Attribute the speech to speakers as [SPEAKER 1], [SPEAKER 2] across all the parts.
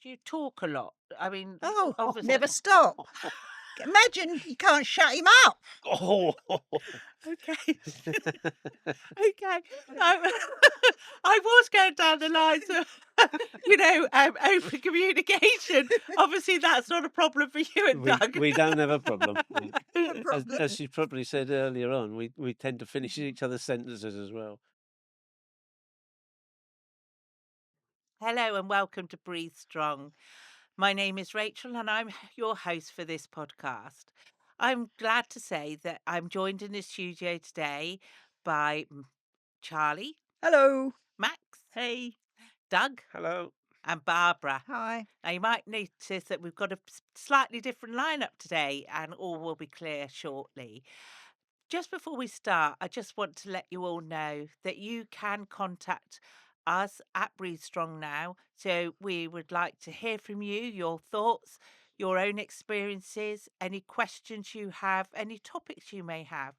[SPEAKER 1] Do you talk a lot? I mean,
[SPEAKER 2] Oh,
[SPEAKER 1] obviously.
[SPEAKER 2] never stop. Imagine you can't shut him up.
[SPEAKER 3] Oh.
[SPEAKER 1] Okay. Okay. I was going down the lines of, open communication. Obviously, that's not a problem for you and Doug.
[SPEAKER 3] We don't have a problem.
[SPEAKER 2] No problem.
[SPEAKER 3] As she probably said earlier on, we tend to finish each other's sentences as well.
[SPEAKER 1] Hello and welcome to Breathe Strong. My name is Rachel and I'm your host for this podcast. I'm glad to say that I'm joined in the studio today by Charlie,
[SPEAKER 2] Hello.
[SPEAKER 1] Max,
[SPEAKER 2] Hey.
[SPEAKER 1] Doug,
[SPEAKER 3] Hello.
[SPEAKER 1] and Barbara.
[SPEAKER 2] Hi.
[SPEAKER 1] Now, you might notice that we've got a slightly different lineup today, and all will be clear shortly. Just before we start, I just want to let you all know that you can contact us at Breathe Strong now. So we would like to hear from you, your thoughts, your own experiences, any questions you have, any topics you may have.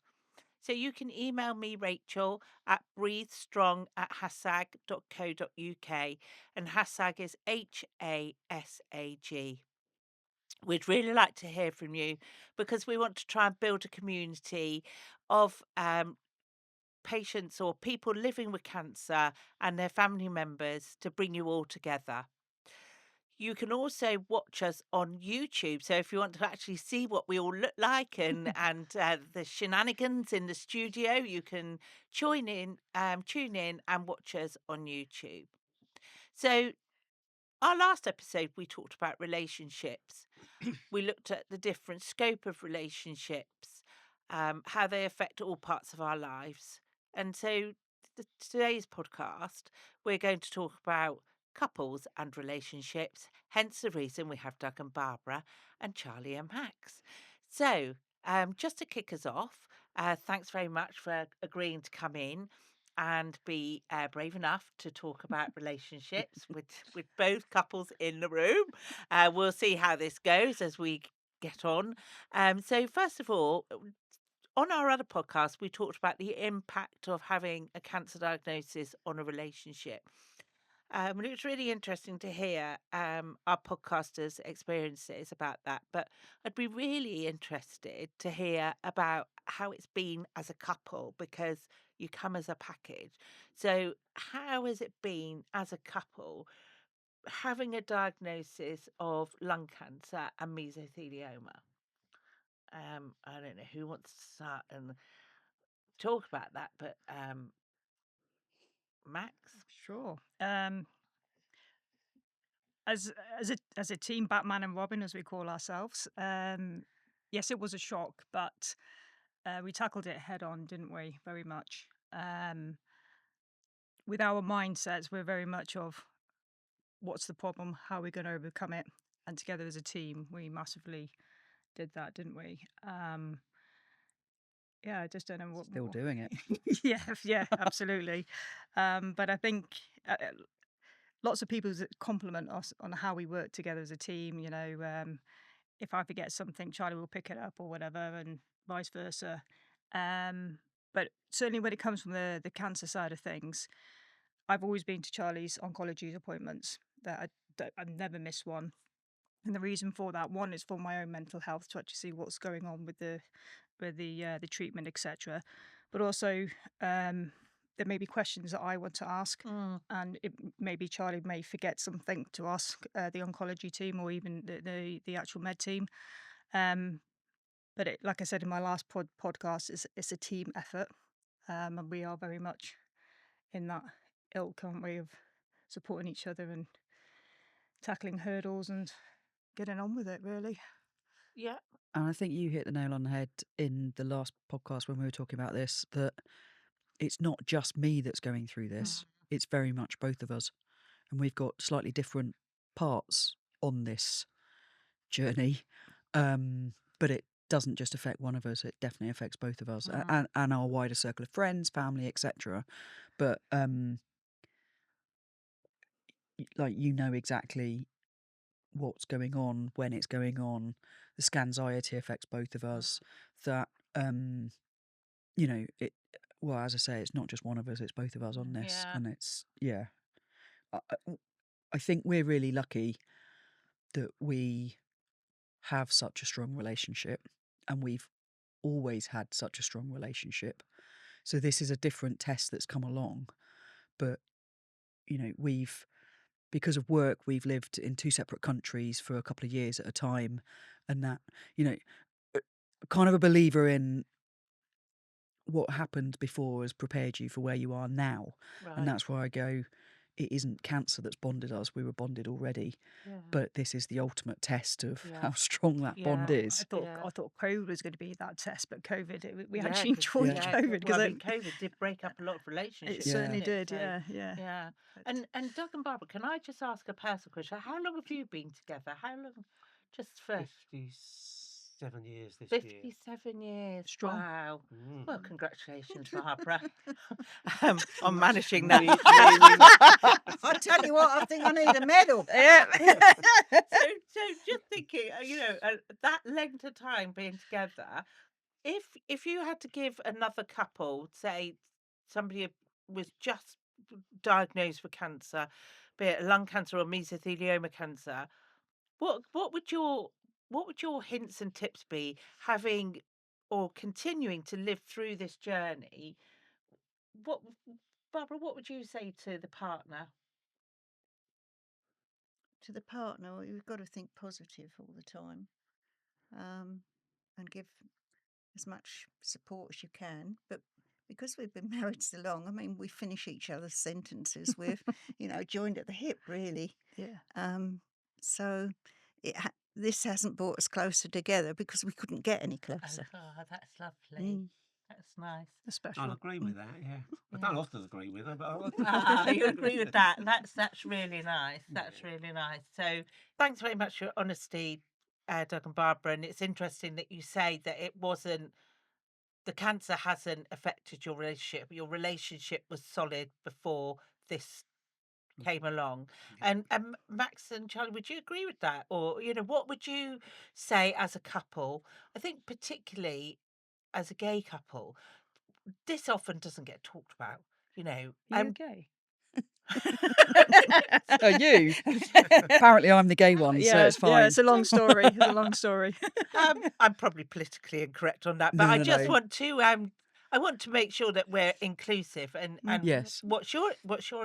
[SPEAKER 1] So you can email me, Rachel, at breathestrong@hasag.co.uk, and Hasag is HASAG. We'd really like to hear from you because we want to try and build a community of patients or people living with cancer and their family members to bring you all together. You can also watch us on YouTube. So if you want to actually see what we all look like and the shenanigans in the studio, you can tune in and watch us on YouTube. So our last episode, we talked about relationships. We looked at the different scope of relationships, how they affect all parts of our lives. And so today's podcast, we're going to talk about couples and relationships, hence the reason we have Doug and Barbara and Charlie and Max. So, just to kick us off, thanks very much for agreeing to come in and be brave enough to talk about relationships with both couples in the room. We'll see how this goes as we get on. So, first of all, on our other podcast, we talked about the impact of having a cancer diagnosis on a relationship. And it was really interesting to hear our podcasters' experiences about that. But I'd be really interested to hear about how it's been as a couple because you come as a package. So, how has it been as a couple having a diagnosis of lung cancer and mesothelioma? I don't know who wants to start and talk about that, but Max?
[SPEAKER 4] Sure. As a team, Batman and Robin, as we call ourselves, yes, it was a shock, but we tackled it head on, didn't we? Very much. With our mindsets, we're very much of what's the problem, how are we going to overcome it, and together as a team, we massively did that, didn't we? Yeah, I just don't know what
[SPEAKER 2] Still
[SPEAKER 4] more.
[SPEAKER 2] doing it.
[SPEAKER 4] Yeah, absolutely. But I think lots of people that compliment us on how we work together as a team. If I forget something, Charlie will pick it up or whatever, and vice versa. But certainly when it comes from the cancer side of things, I've always been to Charlie's oncology appointments. I've never missed one. And the reason for that, one, is for my own mental health to actually see what's going on with the treatment, etc. But also, there may be questions that I want to ask, and maybe Charlie may forget something to ask the oncology team or even the actual med team. But like I said in my last podcast, it's a team effort, and we are very much in that ilk, aren't we, of supporting each other and tackling hurdles and getting on with it, really.
[SPEAKER 1] Yeah.
[SPEAKER 2] And I think you hit the nail on the head in the last podcast when we were talking about this, that it's not just me that's going through this. It's very much both of us. And we've got slightly different parts on this journey. But it doesn't just affect one of us, it definitely affects both of us and our wider circle of friends, family, etc. But like, you know exactly what's going on, when it's going on. The scanxiety affects both of us. That it, well, as I say, it's not just one of us, it's both of us on this.
[SPEAKER 1] Yeah.
[SPEAKER 2] And it's, yeah, I think we're really lucky that we have such a strong relationship, and we've always had such a strong relationship. So this is a different test that's come along, but because of work, we've lived in 2 separate countries for a couple of years at a time, and that, you know, uh, kind of a believer in what happened before has prepared you for where you are now. And
[SPEAKER 1] Right.
[SPEAKER 2] that's where I go, it isn't cancer that's bonded us, we were bonded already,
[SPEAKER 1] Yeah.
[SPEAKER 2] but this is the ultimate test of
[SPEAKER 1] Yeah.
[SPEAKER 2] how strong that bond
[SPEAKER 1] Yeah.
[SPEAKER 2] is.
[SPEAKER 4] I thought COVID was going to be that test, but COVID, we
[SPEAKER 1] Yeah,
[SPEAKER 4] actually
[SPEAKER 1] 'cause
[SPEAKER 4] enjoyed
[SPEAKER 2] Yeah.
[SPEAKER 4] COVID
[SPEAKER 1] well,
[SPEAKER 4] because
[SPEAKER 1] I mean, COVID did break up a lot of
[SPEAKER 4] it
[SPEAKER 1] relationships,
[SPEAKER 4] certainly
[SPEAKER 1] didn't it?
[SPEAKER 4] did.
[SPEAKER 1] So,
[SPEAKER 4] Yeah, yeah.
[SPEAKER 1] yeah.
[SPEAKER 4] But
[SPEAKER 1] And Doug and Barbara, can I just ask a personal question? How long have you been together? How long? Just for
[SPEAKER 3] 57 years this year.
[SPEAKER 1] 57 years.
[SPEAKER 4] Strong.
[SPEAKER 1] Wow.
[SPEAKER 3] Mm.
[SPEAKER 1] Well, congratulations, Barbara, on
[SPEAKER 3] Much
[SPEAKER 1] managing that.
[SPEAKER 3] meaning.
[SPEAKER 5] I tell you what, I think I need a medal.
[SPEAKER 4] Yeah.
[SPEAKER 1] So just thinking, that length of time being together, if you had to give another couple, say somebody was just diagnosed with cancer, be it lung cancer or mesothelioma cancer, what would your hints and tips be, having or continuing to live through this journey? What, Barbara, what would you say to the partner?
[SPEAKER 5] To the partner, you've got to think positive all the time, and give as much support as you can. But because we've been married so long, I mean, we finish each other's sentences with, joined at the hip, really.
[SPEAKER 4] Yeah.
[SPEAKER 5] So this hasn't brought us closer together because we couldn't get any
[SPEAKER 1] Oh,
[SPEAKER 5] closer.
[SPEAKER 1] that's lovely. That's nice.
[SPEAKER 3] I'll
[SPEAKER 4] Special.
[SPEAKER 3] agree with that, yeah. I
[SPEAKER 1] Yeah.
[SPEAKER 3] don't often agree with her, but
[SPEAKER 1] You agree with that? That's really nice. That's
[SPEAKER 3] Yeah.
[SPEAKER 1] really nice. So thanks very much for your honesty, Doug and Barbara. And it's interesting that you say that the cancer hasn't affected your relationship. Your relationship was solid before this came along.
[SPEAKER 3] Yeah.
[SPEAKER 1] And Max and Charlie, would you agree with that? Or, what would you say as a couple? I think particularly as a gay couple, this often doesn't get talked about,
[SPEAKER 4] You
[SPEAKER 1] and
[SPEAKER 4] okay?
[SPEAKER 2] So you, apparently I'm the gay one, so
[SPEAKER 4] Yeah,
[SPEAKER 2] it's fine.
[SPEAKER 4] yeah. It's a long story. It's a long story.
[SPEAKER 1] I'm probably politically incorrect on that, but
[SPEAKER 2] No,
[SPEAKER 1] I
[SPEAKER 2] no,
[SPEAKER 1] just
[SPEAKER 2] no.
[SPEAKER 1] want to I want to make sure that we're inclusive, and
[SPEAKER 2] Yes.
[SPEAKER 1] what's your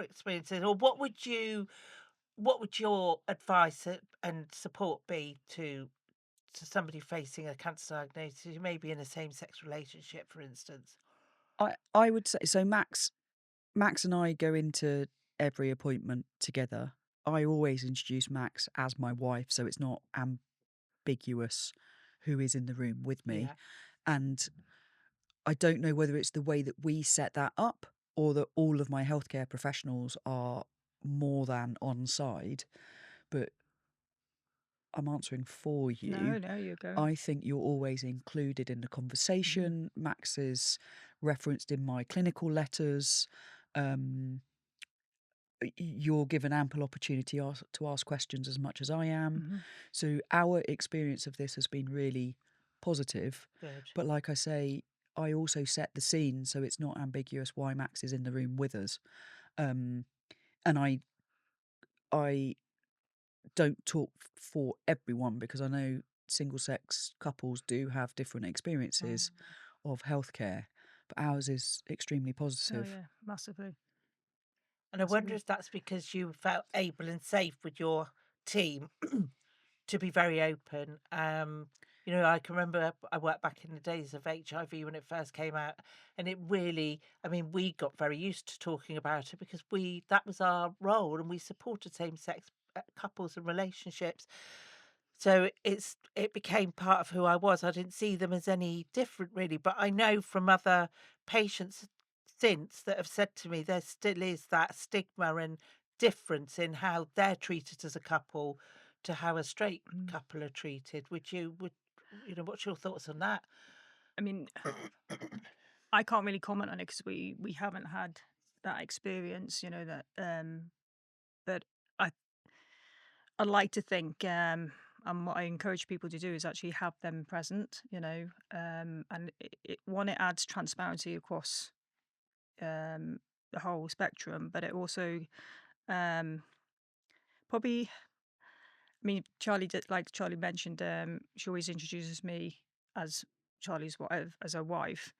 [SPEAKER 1] experiences, or what would your advice and support be to somebody facing a cancer diagnosis who may be in a same-sex relationship, for instance?
[SPEAKER 2] I would say so. Max and I go into every appointment together. I always introduce Max as my wife, so it's not ambiguous who is in the room with me.
[SPEAKER 1] Yeah.
[SPEAKER 2] And I don't know whether it's the way that we set that up or that all of my healthcare professionals are more than on side, but I'm answering for you.
[SPEAKER 4] No, you're going.
[SPEAKER 2] I think you're always included in the conversation. Max is referenced in my clinical letters. You're given ample opportunity to ask questions as much as I am. So our experience of this has been really positive.
[SPEAKER 1] Good.
[SPEAKER 2] But like I say, I also set the scene, so it's not ambiguous why Max is in the room with us. And I don't talk for everyone because I know single sex couples do have different experiences of healthcare, but ours is extremely
[SPEAKER 4] Oh
[SPEAKER 2] positive.
[SPEAKER 4] yeah, massively.
[SPEAKER 1] And I wonder if that's because you felt able and safe with your team to be very open. I can remember I worked back in the days of HIV when it first came out, and it really, I mean, we got very used to talking about it because that was our role, and we supported same-sex couples and relationships. So it became part of who I was. I didn't see them as any different really, but I know from other patients since that have said to me there still is that stigma and difference in how they're treated as a couple to how a straight couple are treated. What's your thoughts on that?
[SPEAKER 4] I mean, I can't really comment on it because we haven't had that experience. But I I'd like to think, and what I encourage people to do is actually have them present. And it adds transparency across the whole spectrum, but it also probably I mean, Charlie did, like Charlie mentioned, she always introduces me as Charlie's wife, as her wife.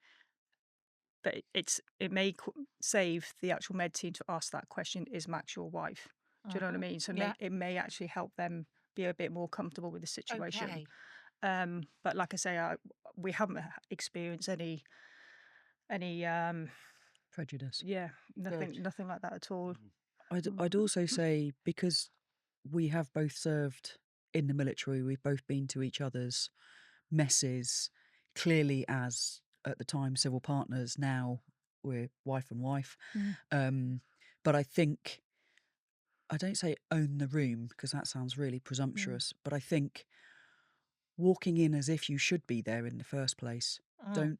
[SPEAKER 4] But it may save the actual med team to ask that question: Is Max your wife? Do you know what I mean? So
[SPEAKER 1] Yeah.
[SPEAKER 4] it may actually help them be a bit more comfortable with the situation.
[SPEAKER 1] Okay.
[SPEAKER 4] But like I say, we haven't experienced any
[SPEAKER 2] Prejudice.
[SPEAKER 4] yeah,
[SPEAKER 1] Good.
[SPEAKER 4] nothing like that at all.
[SPEAKER 2] I'd also say, because we have both served in the military, we've both been to each other's messes, clearly as, at the time, civil partners. Now we're wife and wife. But I think, I don't say own the room because that sounds really presumptuous, but I think walking in as if you should be there in the first place. Don't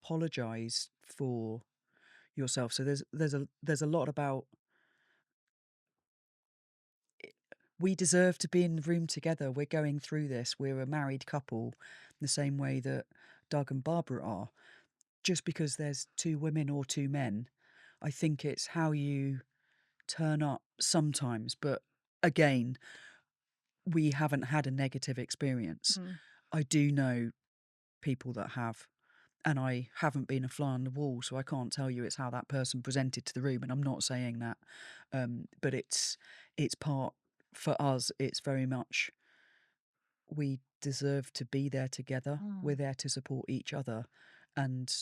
[SPEAKER 2] apologise for yourself. So there's a lot about, we deserve to be in the room together. We're going through this. We're a married couple, the same way that Doug and Barbara are. Just because there's two women or two men, I think it's how you turn up sometimes. But again, we haven't had a negative experience. I do know people that have, and I haven't been a fly on the wall, so I can't tell you it's how that person presented to the room, and I'm not saying that, but it's part, for us, it's very much, we deserve to be there together. We're there to support each other, and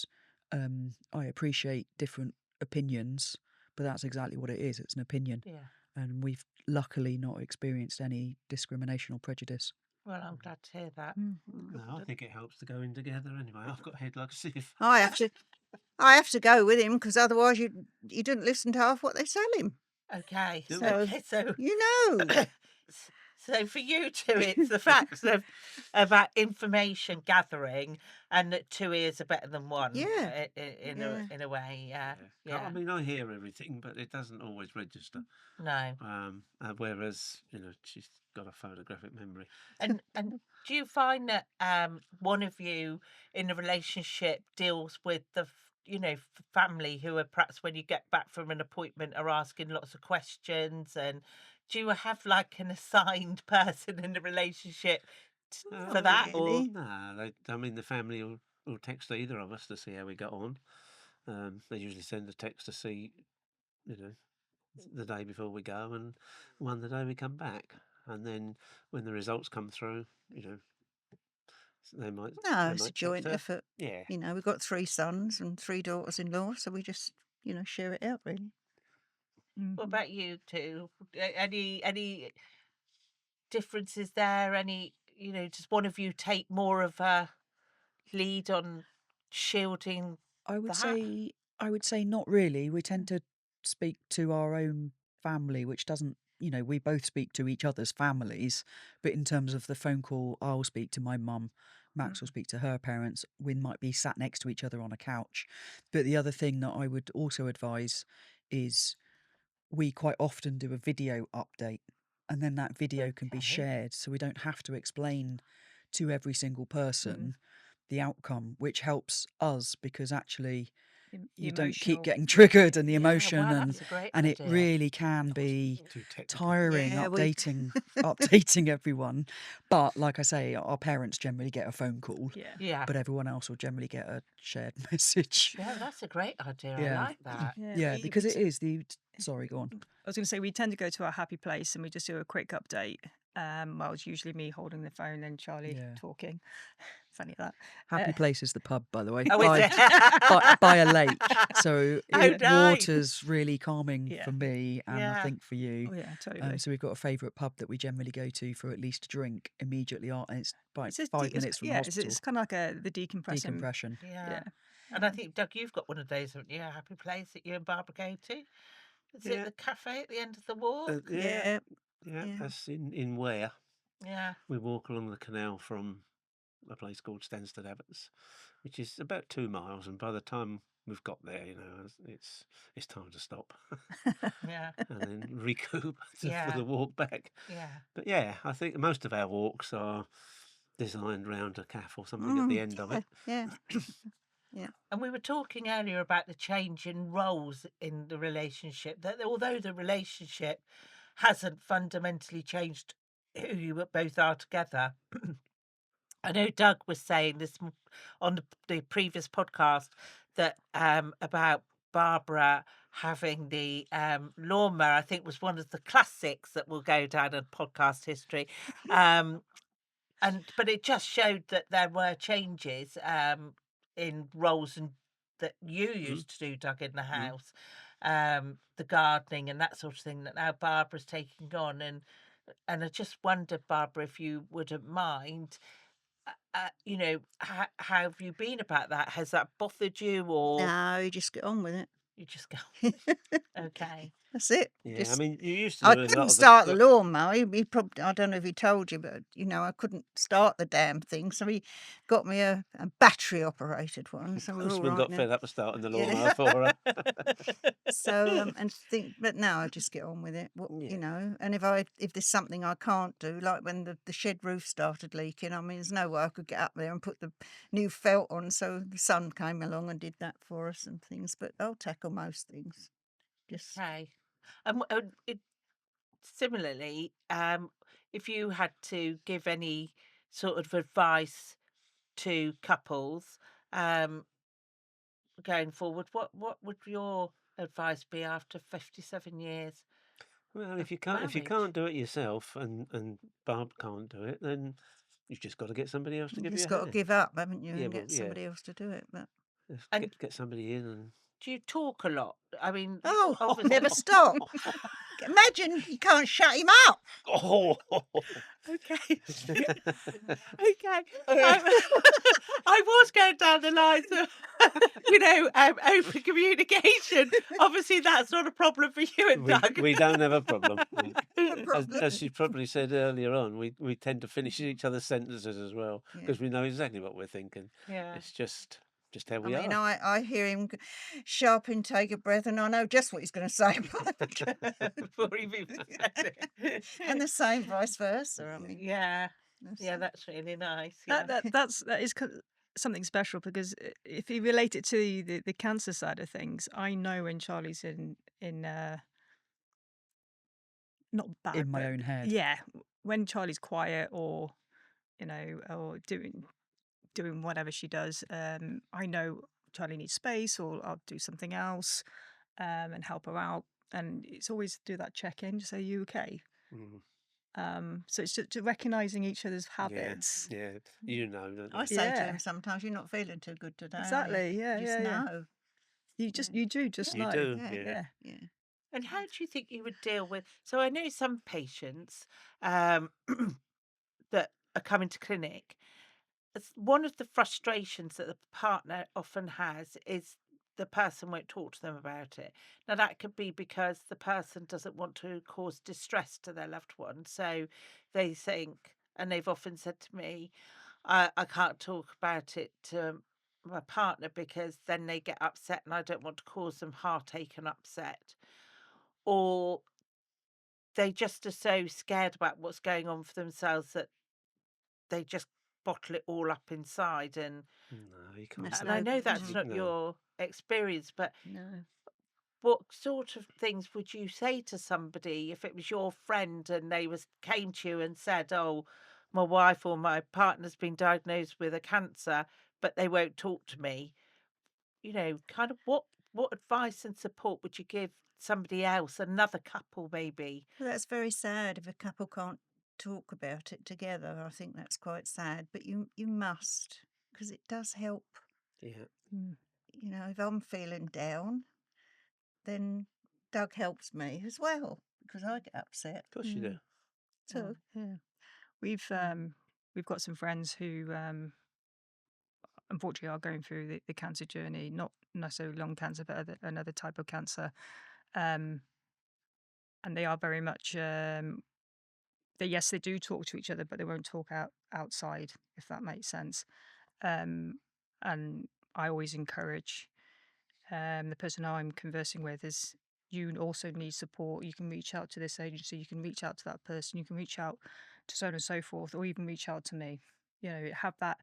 [SPEAKER 2] I appreciate different opinions, but that's exactly what it is. It's an opinion.
[SPEAKER 1] Yeah.
[SPEAKER 2] And we've luckily not experienced any discrimination or prejudice.
[SPEAKER 1] Well, I'm glad to hear that.
[SPEAKER 3] No, I think it helps to go in together anyway. I've got a head like a sieve.
[SPEAKER 5] I have to go with him because otherwise you didn't listen to half what they tell him.
[SPEAKER 1] Okay.
[SPEAKER 3] Do
[SPEAKER 5] So
[SPEAKER 1] Okay. So
[SPEAKER 5] you know,
[SPEAKER 1] so for you two, it's the facts of about information gathering, and that two ears are better than one.
[SPEAKER 5] Yeah.
[SPEAKER 1] In a way, yeah.
[SPEAKER 3] Yeah. I
[SPEAKER 1] Yeah.
[SPEAKER 3] mean, I hear everything, but it doesn't always register.
[SPEAKER 1] No.
[SPEAKER 3] Whereas, she's got a photographic memory.
[SPEAKER 1] And do you find that one of you in a relationship deals with the family who are, perhaps when you get back from an appointment, are asking lots of questions, and do you have like an assigned person in the relationship for
[SPEAKER 5] Not
[SPEAKER 1] that, or
[SPEAKER 5] really.
[SPEAKER 3] No, the family will text either of us to see how we got on. They usually send a text to see, the day before we go, and one the day we come back. And then when the results come through, they might
[SPEAKER 5] No, it's a
[SPEAKER 3] text
[SPEAKER 5] joint
[SPEAKER 3] her.
[SPEAKER 5] effort.
[SPEAKER 3] Yeah.
[SPEAKER 5] We've got 3 sons and 3 daughters-in-law, so we just, share it out really.
[SPEAKER 1] what about you two? Any differences there? Any, does one of you take more of a lead on shielding
[SPEAKER 2] I would
[SPEAKER 1] that?
[SPEAKER 2] say not really. We tend to speak to our own family, which doesn't, we both speak to each other's families, but in terms of the phone call, I'll speak to my mum, Max will speak to her parents. We might be sat next to each other on a couch. But the other thing that I would also advise is, we quite often do a video update, and then that video can be
[SPEAKER 1] Okay.
[SPEAKER 2] shared, so we don't have to explain to every single person the outcome, which helps us, because actually you don't keep getting triggered, and the
[SPEAKER 1] Yeah,
[SPEAKER 2] emotion,
[SPEAKER 1] wow, that's a great
[SPEAKER 2] and it
[SPEAKER 1] idea.
[SPEAKER 2] really can be
[SPEAKER 3] Too technical.
[SPEAKER 2] tiring
[SPEAKER 5] Yeah, we
[SPEAKER 2] updating everyone. But like I say, our parents generally get a phone call,
[SPEAKER 1] Yeah.
[SPEAKER 2] but everyone else will generally get a shared message.
[SPEAKER 1] Yeah, that's a great idea. I
[SPEAKER 2] Yeah.
[SPEAKER 1] like that.
[SPEAKER 2] Yeah, because it is the. Sorry, go on.
[SPEAKER 4] I was going to say, we tend to go to our happy place and we just do a quick update. Well, it's usually me holding the phone and Charlie
[SPEAKER 2] Yeah.
[SPEAKER 4] talking. Funny that.
[SPEAKER 2] Happy Place is the pub, by the way,
[SPEAKER 1] Oh, is it?
[SPEAKER 2] by a lake. So
[SPEAKER 1] Oh, nice.
[SPEAKER 2] water's really calming
[SPEAKER 4] Yeah.
[SPEAKER 2] for me, and I
[SPEAKER 1] Yeah.
[SPEAKER 2] think for you.
[SPEAKER 4] Oh, yeah, totally.
[SPEAKER 2] So we've got a favourite pub that we generally go to for at least a drink immediately, and it's about
[SPEAKER 4] It's just
[SPEAKER 2] 5 minutes from the hospital.
[SPEAKER 4] it's kind of like the decompressing.
[SPEAKER 2] Decompression.
[SPEAKER 1] Yeah. And I think, Doug, you've got one of those, haven't you? A happy place that you and Barbara go to. Is it the cafe at the end of the walk?
[SPEAKER 3] Yeah.
[SPEAKER 5] yeah.
[SPEAKER 3] That's in Ware.
[SPEAKER 1] Yeah.
[SPEAKER 3] We walk along the canal from a place called Stansted Abbots, which is about 2 miles, and by the time we've got there, it's time to stop
[SPEAKER 1] Yeah.
[SPEAKER 3] and then recoup for
[SPEAKER 1] Yeah.
[SPEAKER 3] the walk back.
[SPEAKER 1] Yeah.
[SPEAKER 3] But yeah, I think most of our walks are designed round a cafe or something at the end of it.
[SPEAKER 5] Yeah.
[SPEAKER 1] And we were talking earlier about the change in roles in the relationship, that although the relationship hasn't fundamentally changed who you both are together. I know Doug was saying this on the previous podcast that about Barbara having the lawnmower. I think was one of the classics that will go down in podcast history. But it just showed that there were changes in roles and that you used to do, Doug, in the house, the gardening and that sort of thing that now Barbara's taking on. And I just wondered, Barbara, if you wouldn't mind, how have you been about that? Has that bothered you, or
[SPEAKER 5] No, you just get on with it.
[SPEAKER 1] you just go, okay?
[SPEAKER 5] That's it.
[SPEAKER 3] Yeah, I
[SPEAKER 5] Just
[SPEAKER 3] mean, you used to
[SPEAKER 5] I
[SPEAKER 3] do a lot
[SPEAKER 5] couldn't
[SPEAKER 3] of
[SPEAKER 5] start the lawnmower. He probably, I don't know if he told you, but I couldn't start the damn thing. So he got me a battery operated one. So we're all
[SPEAKER 3] Postman
[SPEAKER 5] right
[SPEAKER 3] got
[SPEAKER 5] now.
[SPEAKER 3] fed up with starting the
[SPEAKER 5] Yeah.
[SPEAKER 3] lawnmower for her.
[SPEAKER 5] So but now I just get on with it.
[SPEAKER 3] Yeah.
[SPEAKER 5] And if there's something I can't do, like when the shed roof started leaking, I mean, there's no way I could get up there and put the new felt on. So the son came along and did that for us and things. But I'll tackle most things. Just
[SPEAKER 1] Okay. Similarly, if you had to give any sort of advice to couples going forward, what would your advice be after 57 years
[SPEAKER 3] Well,
[SPEAKER 1] of
[SPEAKER 3] if you can't
[SPEAKER 1] marriage?
[SPEAKER 3] do it yourself, and Barb can't do it, then you've just got to get somebody else to
[SPEAKER 5] you
[SPEAKER 3] give you
[SPEAKER 5] just
[SPEAKER 3] a
[SPEAKER 5] got to
[SPEAKER 3] hand.
[SPEAKER 5] give up, haven't you,
[SPEAKER 3] Yeah,
[SPEAKER 5] and
[SPEAKER 3] well,
[SPEAKER 5] get
[SPEAKER 3] yeah.
[SPEAKER 5] somebody else to do it. But
[SPEAKER 3] Just
[SPEAKER 1] And
[SPEAKER 3] get somebody in and.
[SPEAKER 1] do you talk a lot? I mean,
[SPEAKER 5] oh,
[SPEAKER 1] obviously.
[SPEAKER 5] never stop. Imagine you can't shut him up.
[SPEAKER 3] Oh.
[SPEAKER 1] Okay. Okay. I was going down the lines of, open communication. Obviously, that's not a problem for you and Doug.
[SPEAKER 3] We don't have a problem.
[SPEAKER 5] No problem.
[SPEAKER 3] As she probably said earlier on, we tend to finish each other's sentences as well
[SPEAKER 5] Yeah.
[SPEAKER 3] because we know exactly what we're thinking.
[SPEAKER 1] Yeah.
[SPEAKER 3] It's just how
[SPEAKER 5] I
[SPEAKER 3] we
[SPEAKER 5] mean,
[SPEAKER 3] are.
[SPEAKER 5] I hear him sharp intake of breath, and I know just what he's going to say.
[SPEAKER 1] Before he even said it.
[SPEAKER 5] And the same vice versa. I mean,
[SPEAKER 1] Yeah.
[SPEAKER 5] that's
[SPEAKER 1] Yeah,
[SPEAKER 5] it.
[SPEAKER 1] that's really nice. Yeah.
[SPEAKER 4] That is something special because if you relate it to the cancer side of things, I know when Charlie's in not bad,
[SPEAKER 2] In my
[SPEAKER 4] but
[SPEAKER 2] own head.
[SPEAKER 4] yeah, when Charlie's quiet or or doing whatever she does, I know Charlie needs space, or I'll do something else and help her out. And it's always do that check in, just say, "You okay?"
[SPEAKER 3] Mm.
[SPEAKER 4] So it's just recognizing each other's
[SPEAKER 3] Yeah,
[SPEAKER 4] habits.
[SPEAKER 3] yeah, don't you?
[SPEAKER 5] I say to
[SPEAKER 4] Yeah,
[SPEAKER 5] him sometimes, "You're not feeling too good today, are you?"
[SPEAKER 4] exactly. Yeah,
[SPEAKER 5] Just
[SPEAKER 4] yeah.
[SPEAKER 5] know.
[SPEAKER 4] You
[SPEAKER 5] Yeah.
[SPEAKER 4] do just
[SPEAKER 3] You
[SPEAKER 4] know.
[SPEAKER 3] do,
[SPEAKER 5] Yeah.
[SPEAKER 3] yeah.
[SPEAKER 4] Yeah.
[SPEAKER 1] And how do you think you would deal with? So I know some patients um, that are coming to clinic. One of the frustrations that the partner often has is the person won't talk to them about it. Now, that could be because the person doesn't want to cause distress to their loved one. So they think, and they've often said to me, I can't talk about it to my partner because then they get upset and I don't want to cause them heartache and upset. Or they just are so scared about what's going on for themselves that they just bottle it all up inside. And
[SPEAKER 3] No, you can't
[SPEAKER 5] That's
[SPEAKER 3] do
[SPEAKER 1] I
[SPEAKER 5] no.
[SPEAKER 3] that.
[SPEAKER 1] know that's not
[SPEAKER 3] No.
[SPEAKER 1] your experience, but
[SPEAKER 5] No.
[SPEAKER 1] what sort of things would you say to somebody if it was your friend and they came to you and said, "Oh, my wife or my partner's been diagnosed with a cancer, but they won't talk to me." Kind of what advice and support would you give somebody else, another couple maybe?
[SPEAKER 5] Well, that's very sad if a couple can't talk about it together. I think that's quite sad, but you must, because it does help.
[SPEAKER 3] Yeah,
[SPEAKER 4] Mm.
[SPEAKER 5] If I'm feeling down, then Doug helps me as well because I get upset.
[SPEAKER 3] of course you do.
[SPEAKER 4] Mm.
[SPEAKER 5] So
[SPEAKER 4] Yeah. We've we've got some friends who unfortunately are going through the cancer journey, not necessarily lung cancer, but another type of cancer. Um, and they are very much yes, they do talk to each other, but they won't talk outside, if that makes sense. And I always encourage the person I'm conversing with is you also need support. You can reach out to this agency, you can reach out to that person, you can reach out to so on and so forth, or even reach out to me. Have that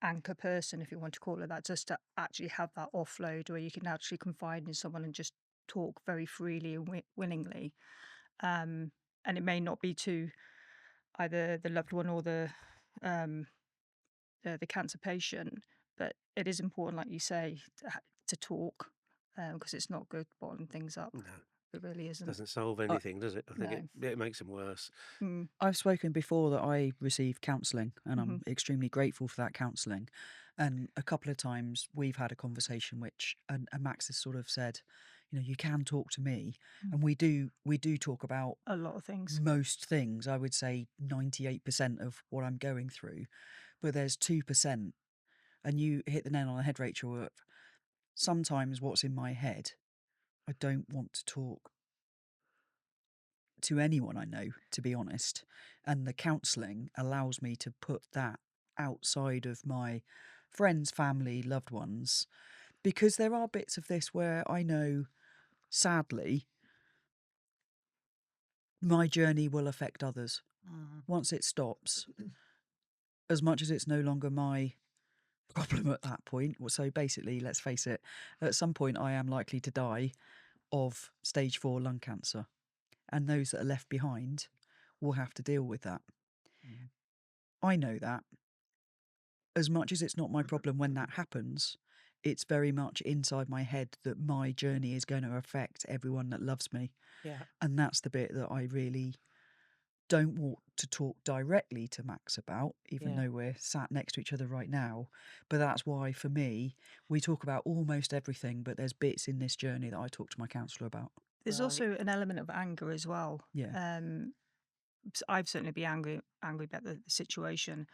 [SPEAKER 4] anchor person, if you want to call it that, just to actually have that offload where you can actually confide in someone and just talk very freely and willingly. And it may not be to either the loved one or um, the cancer patient. But it is important, like you say, to talk, because it's not good bottling things up.
[SPEAKER 3] No,
[SPEAKER 4] It really isn't.
[SPEAKER 3] doesn't solve anything, does it? I think
[SPEAKER 4] No.
[SPEAKER 3] it makes them worse.
[SPEAKER 4] Mm,
[SPEAKER 2] I've spoken before that I receive counselling, and I'm extremely grateful for that counselling. And a couple of times we've had a conversation which, and Max has sort of said, you can talk to me, and we do talk about
[SPEAKER 4] a lot of things.
[SPEAKER 2] most things. I would say 98% of what I'm going through, but there's 2%, and you hit the nail on the head, Rachel. Of sometimes what's in my head, I don't want to talk to anyone I know, to be honest. And the counselling allows me to put that outside of my friends, family, loved ones, because there are bits of this where I know, sadly, my journey will affect others. Once it stops, as much as it's no longer my problem at that point. So basically, let's face it, at some point I am likely to die of stage 4 lung cancer, and those that are left behind will have to deal with that. I know that. As much as it's not my problem when that happens, it's very much inside my head that my journey is going to affect everyone that loves me.
[SPEAKER 1] Yeah.
[SPEAKER 2] And that's the bit that I really don't want to talk directly to Max about, even
[SPEAKER 1] Yeah.
[SPEAKER 2] though we're sat next to each other right now. But that's why, for me, we talk about almost everything, but there's bits in this journey that I talk to my counsellor about.
[SPEAKER 4] There's
[SPEAKER 1] Right.
[SPEAKER 4] also an element of anger as well.
[SPEAKER 2] Yeah.
[SPEAKER 4] I've certainly been angry about the situation,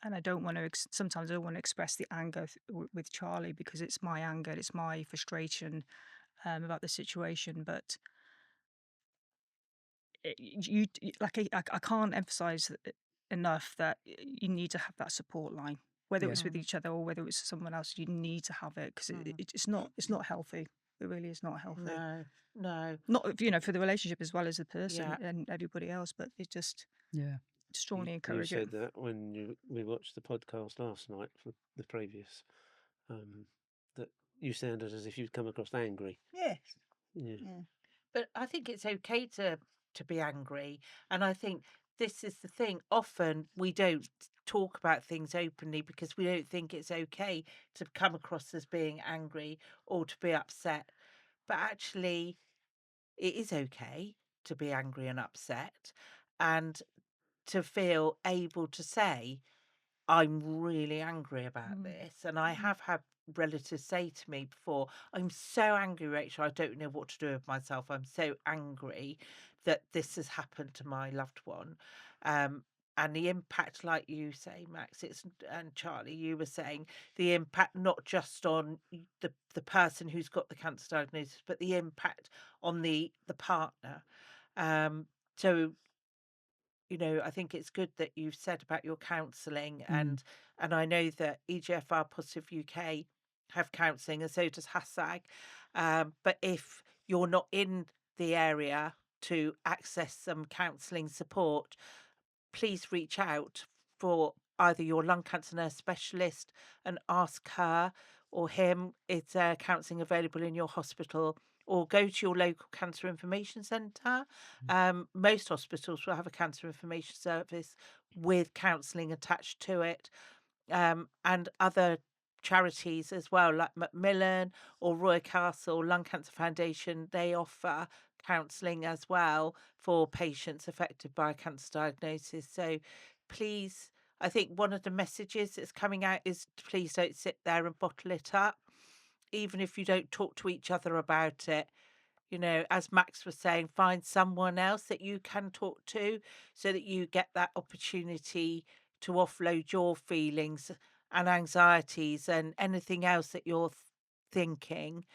[SPEAKER 4] and I don't want to. Sometimes I don't want to express the anger with Charlie, because it's my anger, it's my frustration about the situation. But like I can't emphasize enough that you need to have that support line, whether
[SPEAKER 2] Yeah.
[SPEAKER 4] it's with each other or whether it's someone else. You need to have it, because it's not healthy. It really is not healthy.
[SPEAKER 1] No, no.
[SPEAKER 4] Not for the relationship as well as the person
[SPEAKER 1] Yeah.
[SPEAKER 4] and everybody else, but it just
[SPEAKER 2] Yeah.
[SPEAKER 4] strongly
[SPEAKER 3] You
[SPEAKER 4] encourage it.
[SPEAKER 3] said that when we watched the podcast last night for the previous, that you sounded as if you'd come across angry.
[SPEAKER 5] Yes.
[SPEAKER 3] Yeah.
[SPEAKER 5] Yeah.
[SPEAKER 1] But I think it's okay to be angry, and I think this is the thing. Often we don't talk about things openly because we don't think it's okay to come across as being angry or to be upset. But actually, it is okay to be angry and upset, and to feel able to say, I'm really angry about this. And I have had relatives say to me before, I'm so angry, Rachel, I don't know what to do with myself. I'm so angry that this has happened to my loved one. And the impact, like you say, Max, and Charlie, you were saying the impact not just on the person who's got the cancer diagnosis, but the impact on the partner. So I think it's good that you've said about your counselling, and I know that EGFR Positive UK have counselling, and so does HASAG. But if you're not in the area to access some counselling support, please reach out for either your lung cancer nurse specialist and ask her or him, is there counselling available in your hospital, or go to your local cancer information centre. Most hospitals will have a cancer information service with counselling attached to it, and other charities as well, like Macmillan or Roy Castle Lung Cancer Foundation. They offer counselling as well for patients affected by a cancer diagnosis. So please, I think one of the messages that's coming out is please don't sit there and bottle it up. Even if you don't talk to each other about it, as Max was saying, find someone else that you can talk to so that you get that opportunity to offload your feelings and anxieties and anything else that you're thinking.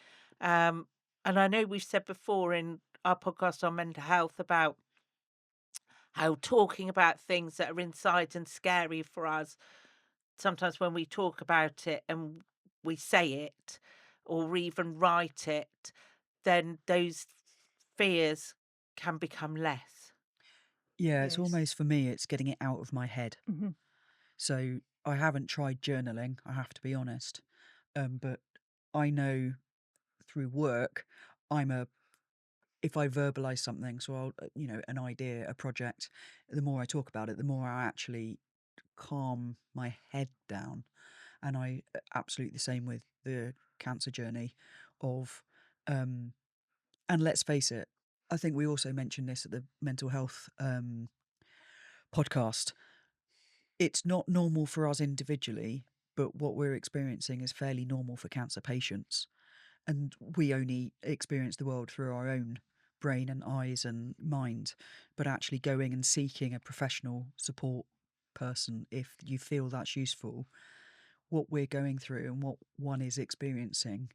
[SPEAKER 1] And I know we've said before in our podcast on mental health about how talking about things that are inside and scary for us, sometimes when we talk about it and we say it or even write it, then those fears can become less.
[SPEAKER 2] Yeah, it's
[SPEAKER 5] Yes.
[SPEAKER 2] almost, for me, it's getting it out of my head.
[SPEAKER 4] Mhm.
[SPEAKER 2] So I haven't tried journaling, I have to be honest. But I know through work, I'm a if I verbalize something, so I'll, an idea, a project, the more I talk about it, the more I actually calm my head down. And I absolutely the same with the cancer journey of, and let's face it, I think we also mentioned this at the mental health podcast. It's not normal for us individually, but what we're experiencing is fairly normal for cancer patients. And we only experience the world through our own brain and eyes and mind. But actually going and seeking a professional support person, if you feel that's useful, what we're going through and what one is experiencing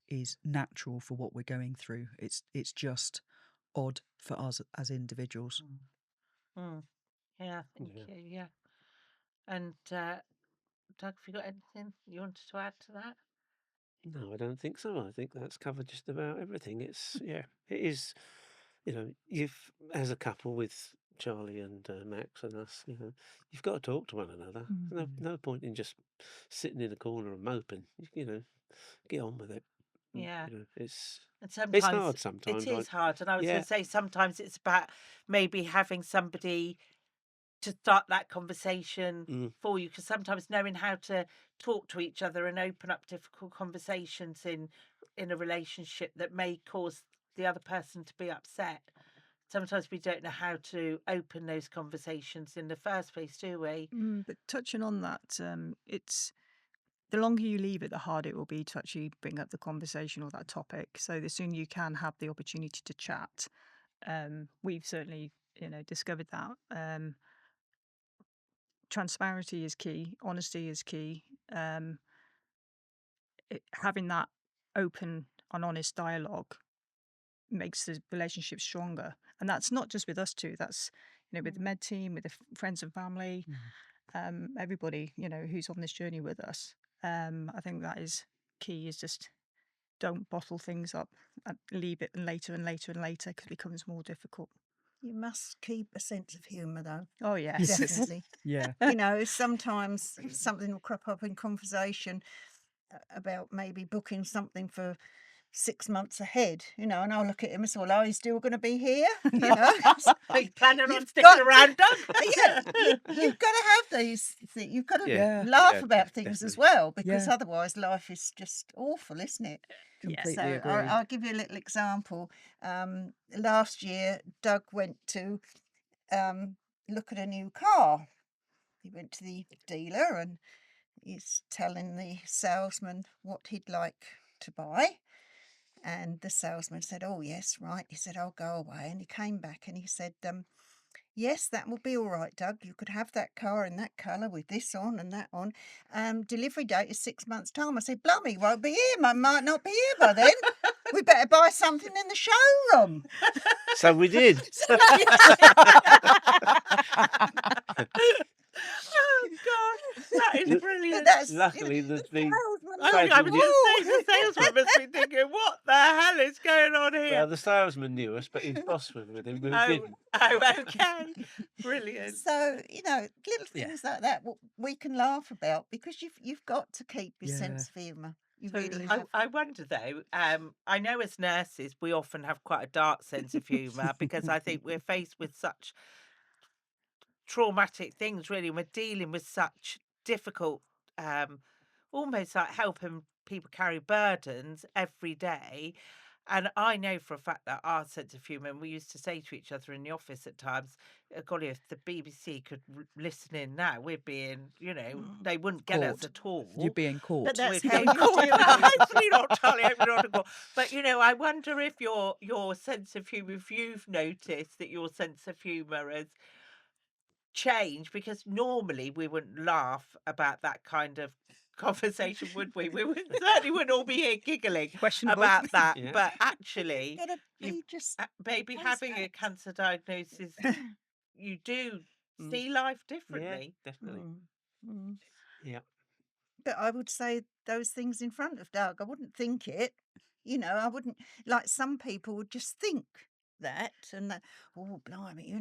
[SPEAKER 2] is natural for what we're going through. It's just odd for us as individuals.
[SPEAKER 1] Mm. Yeah, thank
[SPEAKER 3] Yeah.
[SPEAKER 1] you. Yeah. And Doug, have you got anything you wanted to add to that?
[SPEAKER 3] No, I don't think so. I think that's covered just about everything. It is, you've, as a couple with Charlie and Max and us, you've got to talk to one another. There's no point in just sitting in a corner and moping. Get on with it.
[SPEAKER 1] Yeah.
[SPEAKER 3] It's
[SPEAKER 1] And
[SPEAKER 3] it's
[SPEAKER 1] sometimes
[SPEAKER 3] hard sometimes.
[SPEAKER 1] it is hard. And I was going
[SPEAKER 3] Yeah,
[SPEAKER 1] to say, sometimes it's about maybe having somebody to start that conversation for you, because sometimes knowing how to talk to each other and open up difficult conversations in a relationship that may cause the other person to be upset, sometimes we don't know how to open those conversations in the first place, do we?
[SPEAKER 4] But touching on that, it's the longer you leave it, the harder it will be to actually bring up the conversation or that topic. So the sooner you can have the opportunity to chat, we've certainly, discovered that. Transparency is key. Honesty is key. Having that open and honest dialogue makes the relationship stronger. And that's not just with us two. That's with the med team, with the friends and family, everybody who's on this journey with us. I think that is key. Is just don't bottle things up and leave it later and later and later, because it becomes more difficult.
[SPEAKER 5] You must keep a sense of humour, though.
[SPEAKER 4] Oh yes.
[SPEAKER 5] Definitely.
[SPEAKER 2] Yeah.
[SPEAKER 5] Sometimes something will crop up in conversation about maybe booking something for 6 months ahead, and I'll look at him and say, well, are you still going to be here?
[SPEAKER 1] Are you planning on
[SPEAKER 5] You've
[SPEAKER 1] sticking
[SPEAKER 5] got-
[SPEAKER 1] around, Doug?
[SPEAKER 5] Yeah, you've got to have these things. You've got to
[SPEAKER 3] Yeah,
[SPEAKER 5] laugh
[SPEAKER 3] yeah,
[SPEAKER 5] about things as
[SPEAKER 3] definitely.
[SPEAKER 5] well, because
[SPEAKER 2] Yeah.
[SPEAKER 5] otherwise life is just awful, isn't it?
[SPEAKER 2] Completely
[SPEAKER 5] So
[SPEAKER 2] agree.
[SPEAKER 5] I'll give you a little example. Last year, Doug went to look at a new car. He went to the dealer and he's telling the salesman what he'd like to buy. And the salesman said, oh, yes, right. He said, I'll go away. And he came back and he said, yes, that will be all right, Doug. You could have that car in that colour with this on and that on. Delivery date is 6 months' time. I said, Blummy, won't be here. I might not be here by then. We better buy something in the showroom.
[SPEAKER 3] So we did.
[SPEAKER 1] Oh God, that is brilliant.
[SPEAKER 3] Luckily, the
[SPEAKER 1] I was
[SPEAKER 3] salesman
[SPEAKER 1] going to say, the salesman must be thinking, what the hell is going on here?
[SPEAKER 3] well, the salesman knew us, but his boss was with him who didn't.
[SPEAKER 1] Okay. Brilliant.
[SPEAKER 5] So, little things like that we can laugh about, because you've got to keep your
[SPEAKER 2] Yeah.
[SPEAKER 5] sense of humour. You really
[SPEAKER 4] Totally.
[SPEAKER 5] have.
[SPEAKER 1] I wonder though, I know as nurses we often have quite a dark sense of humour, because I think we're faced with such traumatic things, really, and we're dealing with such difficult, almost like helping people carry burdens every day. And I know for a fact that our sense of humour, and we used to say to each other in the office at times, golly, if the BBC could listen in now, we'd be in, they wouldn't get us
[SPEAKER 2] Caught.
[SPEAKER 1] at all.
[SPEAKER 2] You're being caught.
[SPEAKER 5] But that's
[SPEAKER 1] We'd
[SPEAKER 5] how
[SPEAKER 1] be
[SPEAKER 5] you
[SPEAKER 1] caught.
[SPEAKER 5] deal with it.
[SPEAKER 1] Hopefully not, Charlie. Hopefully not at all. But I wonder if your sense of humour, if you've noticed that your sense of humour has changed, because normally we wouldn't laugh about that kind of conversation, would we? We certainly wouldn't all be here giggling
[SPEAKER 4] Questionable.
[SPEAKER 1] about that.
[SPEAKER 3] Yeah.
[SPEAKER 1] But actually,
[SPEAKER 5] Gotta
[SPEAKER 1] you've
[SPEAKER 5] be just
[SPEAKER 1] maybe having a
[SPEAKER 5] transparent.
[SPEAKER 1] cancer diagnosis, you do
[SPEAKER 3] Mm.
[SPEAKER 1] see life
[SPEAKER 3] Yeah,
[SPEAKER 1] differently.
[SPEAKER 3] definitely.
[SPEAKER 5] Mm.
[SPEAKER 3] Yeah.
[SPEAKER 5] But I would say those things in front of Doug. I wouldn't think it. I wouldn't, like some people would just think that and that, oh, blimey,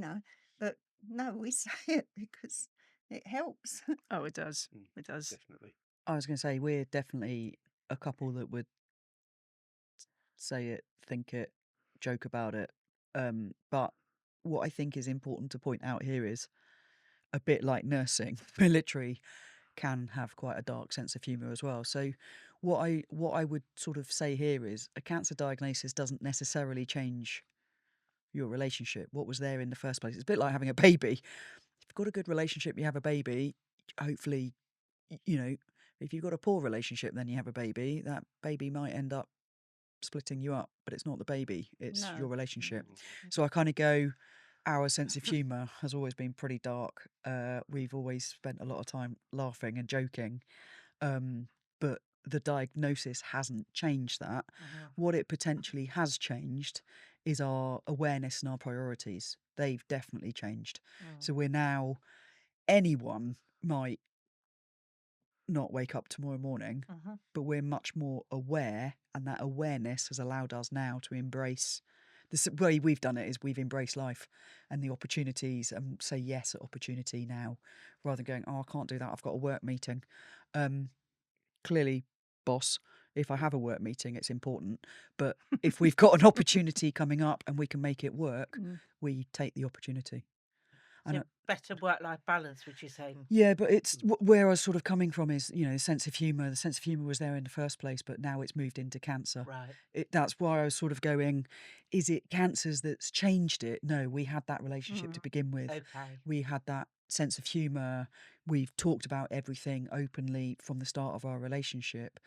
[SPEAKER 5] But no, we say it because it helps.
[SPEAKER 4] Oh, it does.
[SPEAKER 3] Mm.
[SPEAKER 4] It does.
[SPEAKER 3] Definitely.
[SPEAKER 2] I was going to say, we're definitely a couple that would say it, think it, joke about it. But what I think is important to point out here is a bit like nursing, military can have quite a dark sense of humour as well. So what I would sort of say here is a cancer diagnosis doesn't necessarily change your relationship. What was there in the first place? It's a bit like having a baby. If you've got a good relationship, you have a baby, hopefully, you know, if you've got a poor relationship, then you have a baby, that baby might end up splitting you up, but it's not the baby, it's your
[SPEAKER 5] No.
[SPEAKER 2] relationship. So I kind of go, our sense of humour has always been pretty dark. We've always spent a lot of time laughing and joking, but the diagnosis hasn't changed that. What it potentially has changed is our awareness and our priorities. They've definitely changed. So we're now, anyone might not wake up tomorrow morning, but we're much more aware, and that awareness has allowed us now to embrace. The way we've done it is we've embraced life and the opportunities and say yes at opportunity now, rather than going, oh, I can't do that, I've got a work meeting. Clearly, boss, if I have a work meeting, it's important. But if we've got an opportunity coming up and we can make it work, we take the opportunity.
[SPEAKER 1] So better work-life balance, would you say?
[SPEAKER 2] Yeah, but it's where I was sort of coming from is, the sense of humour. The sense of humour was there in the first place, but now it's moved into cancer.
[SPEAKER 1] Right.
[SPEAKER 2] That's why I was sort of going, is it cancers that's changed it? No, we had that relationship to begin with.
[SPEAKER 1] Okay.
[SPEAKER 2] We had that sense of humour. We've talked about everything openly from the start of our relationship.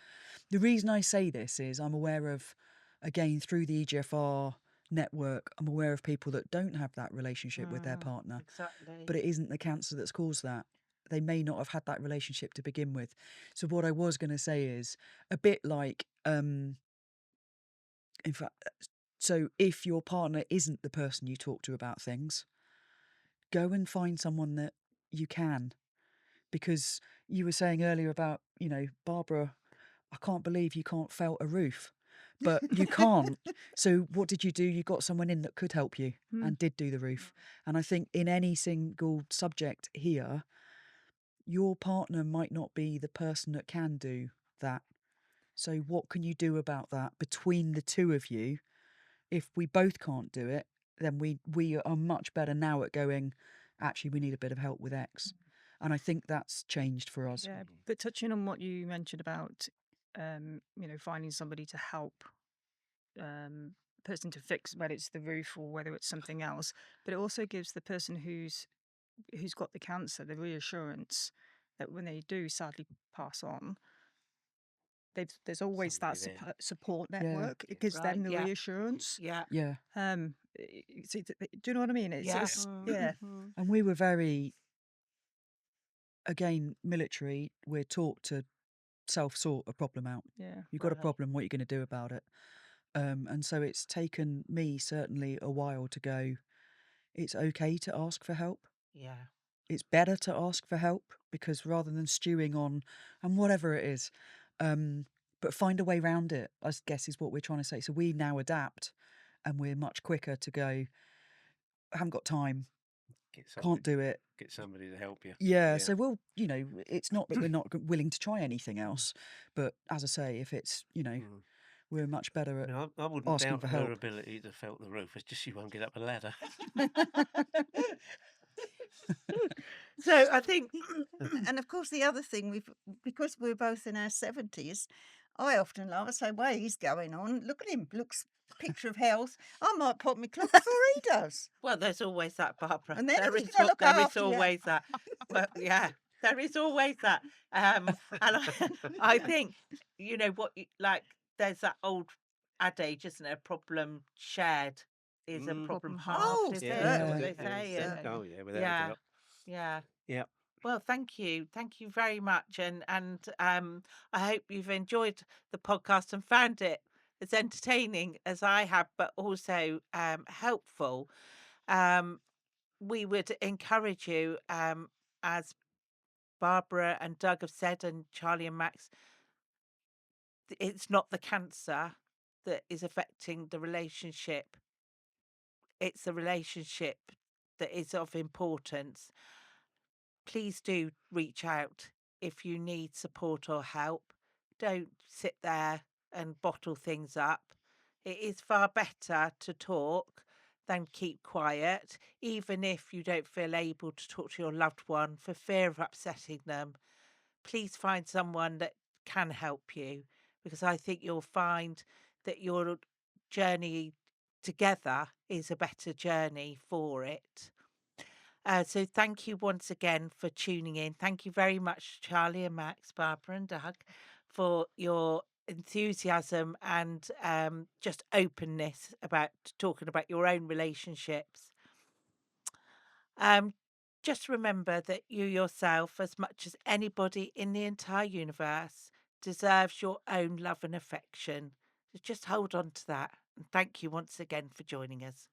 [SPEAKER 2] The reason I say this is I'm aware of, again, through the EGFR network, I'm aware of people that don't have that relationship with their partner.
[SPEAKER 1] Exactly.
[SPEAKER 2] But it isn't the cancer that's caused that. They may not have had that relationship to begin with. So what I was going to say is a bit like, in fact, so if your partner isn't the person you talk to about things, go and find someone that you can. Because you were saying earlier about, Barbara, I can't believe you can't felt a roof. But you can't. So what did you do? You got someone in that could help you and did do the roof. And I think in any single subject here, your partner might not be the person that can do that. So what can you do about that between the two of you? If we both can't do it, then we are much better now at going, actually, we need a bit of help with X. And I think that's changed for us.
[SPEAKER 4] Yeah, but touching on what you mentioned about, finding somebody to help, person to fix, whether it's the roof or whether it's something else, but it also gives the person who's got the cancer the reassurance that when they do sadly pass on, there's always that
[SPEAKER 3] Somebody there.
[SPEAKER 4] support
[SPEAKER 2] Yeah.
[SPEAKER 4] network. It gives them
[SPEAKER 1] Right,
[SPEAKER 4] the
[SPEAKER 1] yeah.
[SPEAKER 4] reassurance.
[SPEAKER 1] Yeah.
[SPEAKER 2] Yeah.
[SPEAKER 4] Do you know what I mean?
[SPEAKER 1] Yeah.
[SPEAKER 4] Yeah.
[SPEAKER 2] And we were very, again, military, we're taught to self-sort a problem out.
[SPEAKER 4] Yeah.
[SPEAKER 2] You've got a
[SPEAKER 1] Right.
[SPEAKER 2] problem, what are you going to do about it? And so it's taken me certainly a while to go, it's okay to ask for help.
[SPEAKER 1] Yeah.
[SPEAKER 2] It's better to ask for help because rather than stewing on and whatever it is, but find a way around it, I guess is what we're trying to say. So we now adapt and we're much quicker to go, I haven't got time, can't do it.
[SPEAKER 3] Get somebody to help you.
[SPEAKER 2] Yeah, so we'll, it's not that we're not willing to try anything else, but as I say, if it's, we're much better at
[SPEAKER 3] No, I wouldn't
[SPEAKER 2] asking
[SPEAKER 3] doubt
[SPEAKER 2] for
[SPEAKER 3] her
[SPEAKER 2] help.
[SPEAKER 3] ability to felt the roof. It's just she won't get up a ladder.
[SPEAKER 1] So I think
[SPEAKER 5] And of course, the other thing because we're both in our 70s, I often laugh. I say, "Way he's going on. Look at him. Looks picture of health. I might pop my clock before he does."
[SPEAKER 1] well, there's always that, Barbara.
[SPEAKER 5] And then
[SPEAKER 1] There
[SPEAKER 5] who's
[SPEAKER 1] is
[SPEAKER 5] gonna look
[SPEAKER 1] there is
[SPEAKER 5] after you?
[SPEAKER 1] always that. Well, yeah, there is always that. And I think like there's that old adage, isn't it? A problem shared is a problem
[SPEAKER 4] Problem
[SPEAKER 1] halved.
[SPEAKER 5] Oh,
[SPEAKER 1] Is
[SPEAKER 2] Yeah.
[SPEAKER 1] what they
[SPEAKER 5] certainly,
[SPEAKER 1] say? And
[SPEAKER 5] certainly.
[SPEAKER 3] Oh yeah, without a
[SPEAKER 1] yeah,
[SPEAKER 3] doubt.
[SPEAKER 1] yeah.
[SPEAKER 3] Yep.
[SPEAKER 1] Well, thank you very much, and I hope you've enjoyed the podcast and found it as entertaining as I have, but also helpful. Um, we would encourage you, as Barbara and Doug have said, and Charlie and Max, it's not the cancer that is affecting the relationship. It's the relationship that is of importance. Please do reach out if you need support or help. Don't sit there and bottle things up. It is far better to talk than keep quiet, even if you don't feel able to talk to your loved one for fear of upsetting them. Please find someone that can help you, because I think you'll find that your journey together is a better journey for it. So thank you once again for tuning in. Thank you very much, Charlie and Max, Barbara and Doug, for your enthusiasm and just openness about talking about your own relationships. Um, just remember that you yourself, as much as anybody in the entire universe, deserves your own love and affection. So just hold on to that. And thank you once again for joining us.